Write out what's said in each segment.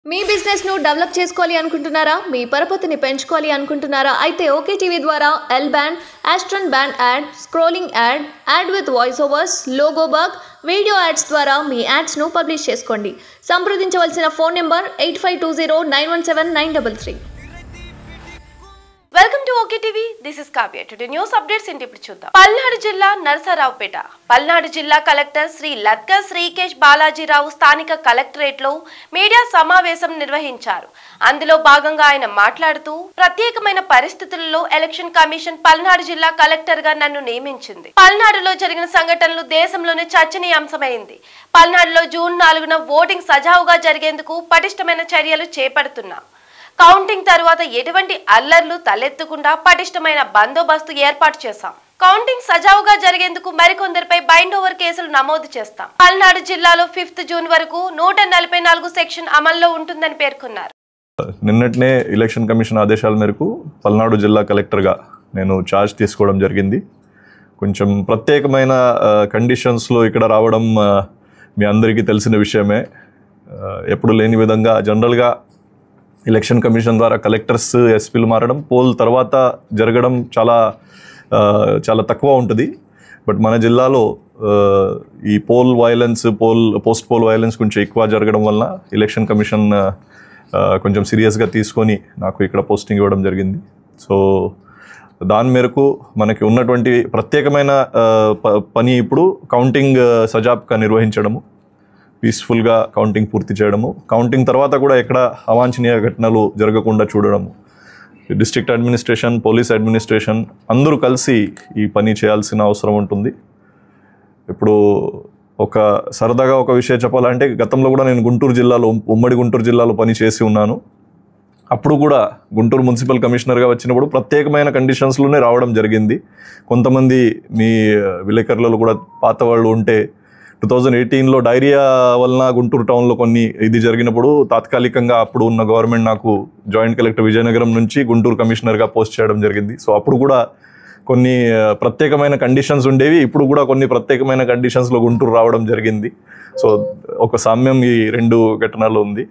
మీ business ను develop చేసుకోవాలి అనుకుంటున్నారా? మీ పరపతిని పెంచుకోవాలి అనుకుంటున్నారా? అయితే ఓకే టీవీ ద్వారా L band, Aston band ad, scrolling ad, ad with voice overs, logo bug, video ads ద్వారా మీ యాడ్స్ ను పబ్లిష్ చేసుకోండి. సంప్రదించవలసిన phone number 8520917933. Welcome to OK TV. This is Kavya. Today news updates ఏంటి ఇప్పుడు చూద్దాం. పల్నాడు జిల్లా నరసరావుపేట. పల్నాడు జిల్లా కలెక్టర్ శ్రీ లత్కా శ్రీకేష్ బాలాజీరావు స్థానిక కలెక్టరేట్ లో మీడియా సమావేశం నిర్వహించారు. అందులో భాగంగా ఆయన మాట్లాడుతూ, ప్రత్యేకమైన పరిస్థితులలో ఎలక్షన్ కమిషన్ పల్నాడు జిల్లా కలెక్టర్ గా నన్ను నియమించింది. పల్నాడులో జరిగిన సంఘటనలు దేశంలోనే చర్చనీయాంశమైంది. పల్నాడులో జూన్ 4న ఓటింగ్ సజావుగా జరిగేందుకు పటిష్టమైన చర్యలు చేపడుతున్నాం. కౌంటింగ్ తరువాత ఎటువంటి అల్లర్లు తలెత్తకుండా పటిష్టమైన బందోబస్తు ఏర్పాటు చేశాం. కౌంటింగ్ సజావుగా జరిగేందుకు మరికొందరిపై బైండ్ ఓవర్ కేసులు నమోదు చేస్తాం. పల్నాడు జిల్లాలో 5th జూన్ వరకు 144 సెక్షన్ అమల్లో ఉంటుందని పేర్కొన్నారు. నిన్నటినే ఎలక్షన్ కమిషన్ ఆదేశాల మేరకు పల్నాడు జిల్లా కలెక్టర్గా నేను ఛార్జ్ తీసుకోవడం జరిగింది. కొంచెం ప్రత్యేకమైన కండిషన్స్లో ఇక్కడ రావడం మీ అందరికీ తెలిసిన విషయమే. ఎప్పుడు లేని విధంగా జనరల్గా ఎలక్షన్ కమిషన్ ద్వారా కలెక్టర్స్, ఎస్పీలు మారడం పోల్ తర్వాత జరగడం చాలా తక్కువ ఉంటుంది. బట్ మన జిల్లాలో ఈ పోస్ట్ పోల్ వైలెన్స్ కొంచెం ఎక్కువ జరగడం వల్ల ఎలక్షన్ కమిషన్ కొంచెం సీరియస్గా తీసుకొని నాకు ఇక్కడ పోస్టింగ్ ఇవ్వడం జరిగింది. సో దాని మేరకు మనకి ఉన్నటువంటి ప్రత్యేకమైన పని ఇప్పుడు కౌంటింగ్ సజావుగా నిర్వహించడము, పీస్ఫుల్గా కౌంటింగ్ పూర్తి చేయడము, కౌంటింగ్ తర్వాత కూడా ఎక్కడ అవాంఛనీయ ఘటనలు జరగకుండా చూడడము. డిస్ట్రిక్ట్ అడ్మినిస్ట్రేషన్, పోలీస్ అడ్మినిస్ట్రేషన్ అందరూ కలిసి ఈ పని చేయాల్సిన అవసరం ఉంటుంది. ఇప్పుడు సరదాగా ఒక విషయం చెప్పాలంటే, గతంలో కూడా నేను ఉమ్మడి గుంటూరు జిల్లాలో పని చేసి ఉన్నాను. అప్పుడు కూడా గుంటూరు మున్సిపల్ కమిషనర్గా వచ్చినప్పుడు ప్రత్యేకమైన కండిషన్స్లోనే రావడం జరిగింది. కొంతమంది మీ విలేకరులలో కూడా పాత వాళ్ళు ఉంటే 2018లో డైరియా వలన గుంటూరు టౌన్లో ఇది జరిగినప్పుడు తాత్కాలికంగా అప్పుడు ఉన్న గవర్నమెంట్ నాకు జాయింట్ కలెక్టర్ విజయనగరం నుంచి గుంటూరు కమిషనర్గా పోస్ట్ చేయడం జరిగింది. సో అప్పుడు కూడా కొన్ని ప్రత్యేకమైన కండిషన్స్ ఉండేవి. ఇప్పుడు కూడా కొన్ని ప్రత్యేకమైన కండిషన్స్లో గుంటూరు రావడం జరిగింది. సో ఒక సామ్యం ఈ రెండు ఘటనలు ఉంది.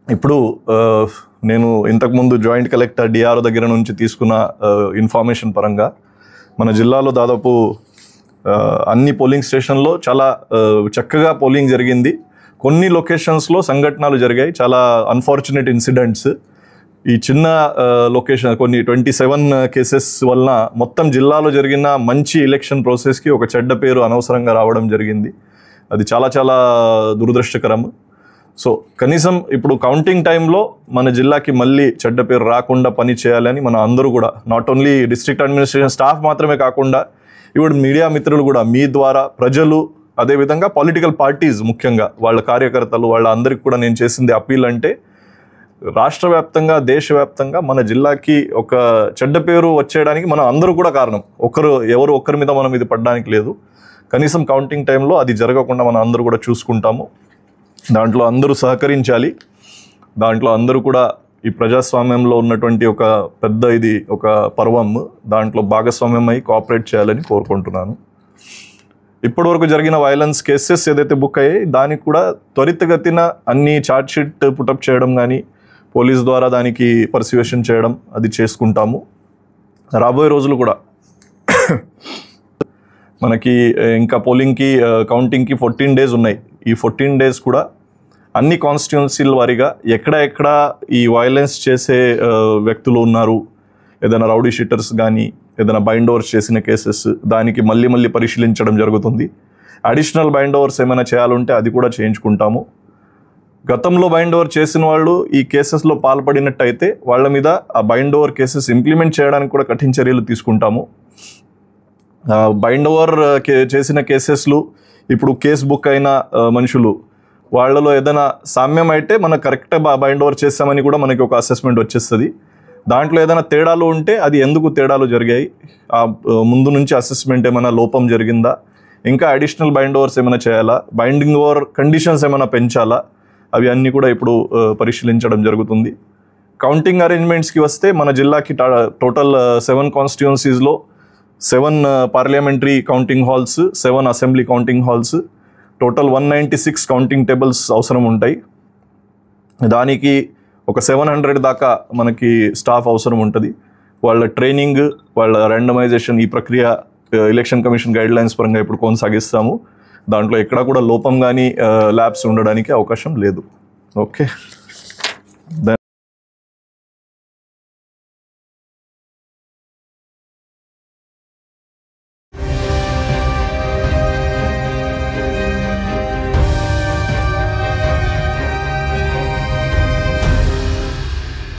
ఇప్పుడు నేను ఇంతకుముందు జాయింట్ కలెక్టర్ డిఆర్ఓ దగ్గర నుంచి తీసుకున్న ఇన్ఫర్మేషన్ పరంగా మన జిల్లాలో దాదాపు అన్ని పోలింగ్ స్టేషన్లో చాలా చక్కగా పోలింగ్ జరిగింది. కొన్ని లొకేషన్స్లో సంఘటనలు జరిగాయి, చాలా అన్ఫార్చునేట్ ఇన్సిడెంట్స్. ఈ చిన్న లొకేషన్ కొన్ని 27 కేసెస్ వలన మొత్తం జిల్లాలో జరిగిన మంచి ఎలక్షన్ ప్రాసెస్కి ఒక చెడ్డ పేరు అనవసరంగా రావడం జరిగింది. అది చాలా దురదృష్టకరం. సో కనీసం ఇప్పుడు కౌంటింగ్ టైంలో మన జిల్లాకి మళ్ళీ చెడ్డ పేరు రాకుండా పని చేయాలని మన అందరూ కూడా, not only district administration staff మాత్రమే కాకుండా ఇప్పుడు మీడియా మిత్రులు కూడా మీ ద్వారా ప్రజలు, అదేవిధంగా పొలిటికల్ పార్టీస్, ముఖ్యంగా వాళ్ళ కార్యకర్తలు, వాళ్ళ అందరికి కూడా నేను చేసింది అప్పీల్ అంటే, రాష్ట్ర వ్యాప్తంగా దేశవ్యాప్తంగా మన జిల్లాకి ఒక చెడ్డ పేరు వచ్చేయడానికి మనం అందరూ కూడా కారణం. ఎవరు ఒక్కరి మీద మనం ఇది పడడానికి లేదు. కనీసం కౌంటింగ్ టైంలో అది జరగకుండా మనం అందరూ కూడా చూసుకుంటాము. దాంట్లో అందరూ సహకరించాలి. దాంట్లో అందరూ కూడా ఈ ప్రజాస్వామ్యంలో ఉన్నటువంటి ఒక పర్వం, దాంట్లో భాగస్వామ్యమై కోఆపరేట్ చేయాలని కోరుకుంటున్నాను. ఇప్పటివరకు జరిగిన వైలెన్స్ కేసెస్ ఏదైతే బుక్ అయ్యాయి దానికి కూడా త్వరితగతిన అన్ని ఛార్జ్ షీట్ పుటప్ చేయడం కానీ, పోలీస్ ద్వారా దానికి పర్సివేషన్ చేయడం అది చేసుకుంటాము. రాబోయే రోజులు కూడా మనకి ఇంకా పోలింగ్కి, కౌంటింగ్కి 14 days ఉన్నాయి. ఈ 14 days కూడా అన్ని కాన్స్టిట్యున్సీల వారీగా ఎక్కడ ఈ వైలెన్స్ చేసే వ్యక్తులు ఉన్నారు, ఏదైనా రౌడీ షీటర్స్ కానీ, ఏదైనా బైండ్ ఓవర్స్ చేసిన కేసెస్, దానికి మళ్ళీ పరిశీలించడం జరుగుతుంది. అడిషనల్ బైండ్ ఓవర్స్ ఏమైనా చేయాలంటే అది కూడా చేయించుకుంటాము. గతంలో బైండ్ ఓవర్ చేసిన వాళ్ళు ఈ కేసెస్లో పాల్పడినట్టయితే వాళ్ళ మీద ఆ బైండ్ ఓవర్ కేసెస్ ఇంప్లిమెంట్ చేయడానికి కూడా కఠిన చర్యలు తీసుకుంటాము. బైండ్ ఓవర్ చేసిన కేసెస్లు ఇప్పుడు కేసు బుక్ అయిన మనుషులు, వాళ్ళలో ఏదైనా సామ్యం అయితే మనం కరెక్ట్గా బైండ్ ఓవర్ చేస్తామని కూడా మనకి ఒక అసెస్మెంట్ వచ్చేస్తుంది. దాంట్లో ఏదైనా తేడాలు ఉంటే అది ఎందుకు తేడాలు జరిగాయి, ముందు నుంచి అసెస్మెంట్ ఏమైనా లోపం జరిగిందా, ఇంకా అడిషనల్ బైండ్ ఓవర్స్ ఏమైనా చేయాలా, బైండింగ్ ఓవర్ కండిషన్స్ ఏమైనా పెంచాలా, అవి అన్నీ కూడా ఇప్పుడు పరిశీలించడం జరుగుతుంది. కౌంటింగ్ అరేంజ్మెంట్స్కి వస్తే మన జిల్లాకి total 7 కాన్స్టిట్యున్సీస్లో 7 parliamentary counting halls, 7 assembly counting halls, total 196 counting tables అవసరం ఉంటాయి. దానికి ఒక 700 దాకా మనకి స్టాఫ్ అవసరం ఉంటుంది. వాళ్ళ ట్రైనింగ్, వాళ్ళ ర్యాండమైజేషన్, ఈ ప్రక్రియ ఎలక్షన్ కమిషన్ గైడ్లైన్స్ పరంగా ఇప్పుడు కొనసాగిస్తాము. దాంట్లో ఎక్కడ కూడా లోపం కానీ ల్యాబ్స్ ఉండడానికి అవకాశం లేదు. Okay, then